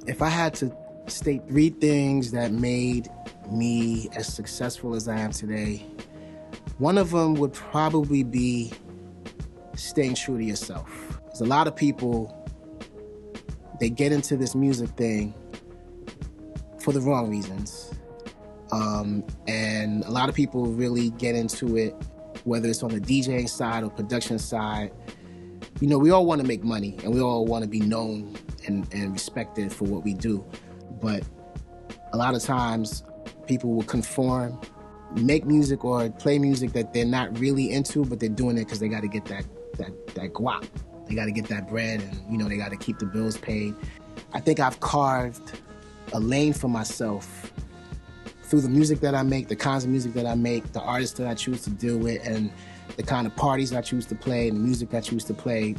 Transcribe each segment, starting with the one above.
If I had to state 3 things that made me as successful as I am today, one of them would probably be staying true to yourself. There's a lot of people, they get into this music thing for the wrong reasons. And a lot of people really get into it, whether it's on the DJing side or production side. You know, we all want to make money and we all want to be known and respected for what we do. But a lot of times people will conform, make music or play music that they're not really into, but they're doing it because they got to get that guap. They got to get that bread and, you know, they got to keep the bills paid. I think I've carved a lane for myself through the music that I make, the kinds of music that I make, the artists that I choose to deal with, and the kind of parties I choose to play, and the music I choose to play,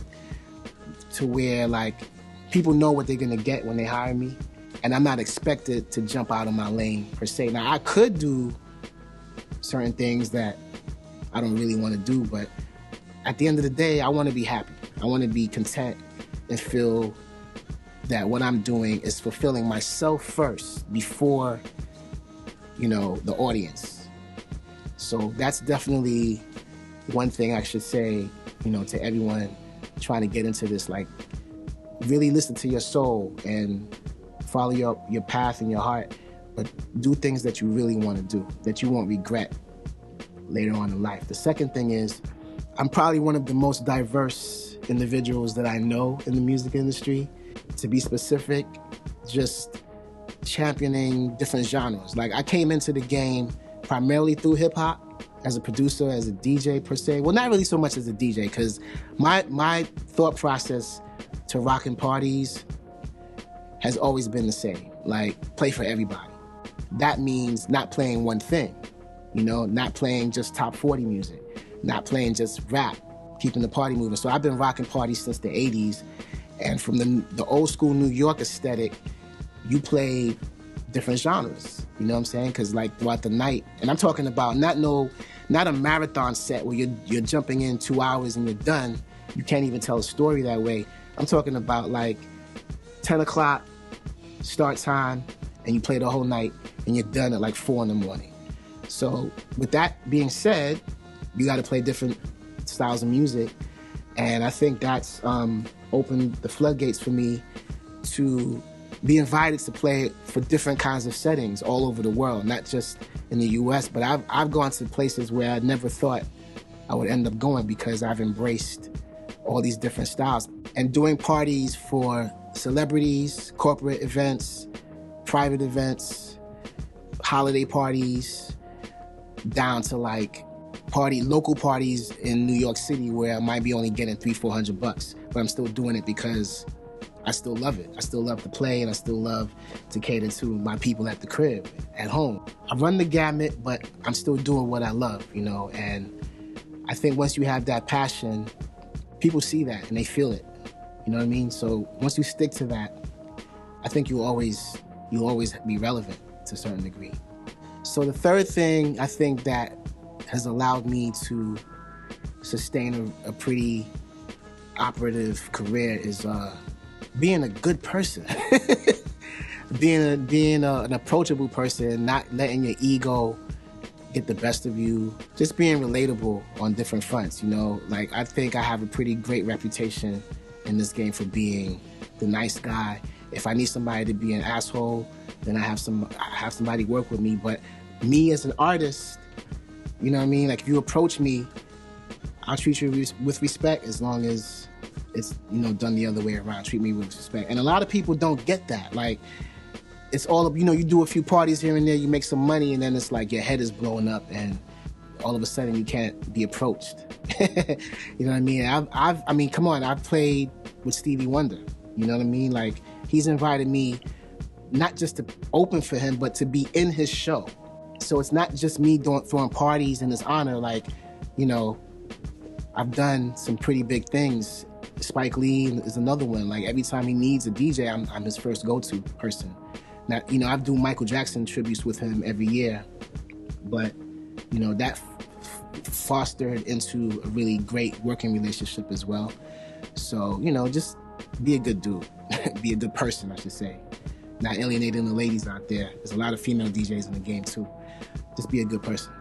to where, like, people know what they're going to get when they hire me, and I'm not expected to jump out of my lane, per se. Now, I could do certain things that I don't really want to do, but at the end of the day, I want to be happy. I want to be content and feel that what I'm doing is fulfilling myself first before, you know, the audience. So that's definitely one thing I should say, you know, to everyone trying to get into this. Like, really listen to your soul and follow your path and your heart, but do things that you really want to do, that you won't regret later on in life. The second thing is, I'm probably one of the most diverse individuals that I know in the music industry. To be specific, just championing different genres. Like, I came into the game primarily through hip hop, as a producer, as a DJ per se. Well, not really so much as a DJ, because my thought process to rocking parties has always been the same. Like, play for everybody. That means not playing one thing, you know, not playing just top 40 music, not playing just rap, keeping the party moving. So I've been rocking parties since the 80s. And from the old school New York aesthetic, you play different genres, you know what I'm saying? Because, like, throughout the night, and I'm talking about not a marathon set where you're jumping in 2 hours and you're done. You can't even tell a story that way. I'm talking about, like, 10 o'clock start time, and you play the whole night, and you're done at like 4 in the morning. So with that being said, you got to play different styles of music, and I think that's opened the floodgates for me to be invited to play for different kinds of settings all over the world, not just in the US, but I've gone to places where I never thought I would end up going, because I've embraced all these different styles. And doing parties for celebrities, corporate events, private events, holiday parties, down to like local parties in New York City where I might be only getting $300-400, but I'm still doing it because I still love it. I still love to play, and I still love to cater to my people at the crib, at home. I run the gamut, but I'm still doing what I love, you know, and I think once you have that passion, people see that and they feel it, you know what I mean? So once you stick to that, I think you'll always be relevant to a certain degree. So the third thing I think that has allowed me to sustain a pretty operative career is being a good person. being an approachable person, not letting your ego get the best of you, just being relatable on different fronts, you know? Like, I think I have a pretty great reputation in this game for being the nice guy. If I need somebody to be an asshole, then I have somebody work with me. But me as an artist, you know what I mean? Like, if you approach me, I'll treat you with respect, as long as it's, you know, done the other way around. Treat me with respect. And a lot of people don't get that. Like, it's all, you know, you do a few parties here and there, you make some money, and then it's like your head is blowing up, and all of a sudden you can't be approached. You know what I mean? I mean, come on, I've played with Stevie Wonder. You know what I mean? Like, he's invited me not just to open for him, but to be in his show. So it's not just me throwing parties in his honor. Like, you know, I've done some pretty big things. Spike Lee is another one. Like, every time he needs a DJ, I'm his first go-to person. Now, you know, I do Michael Jackson tributes with him every year, but, you know, that fostered into a really great working relationship as well. So, you know, just be a good dude. Be a good person, I should say. not alienating the ladies out there. There's a lot of female DJs in the game too. Just be a good person.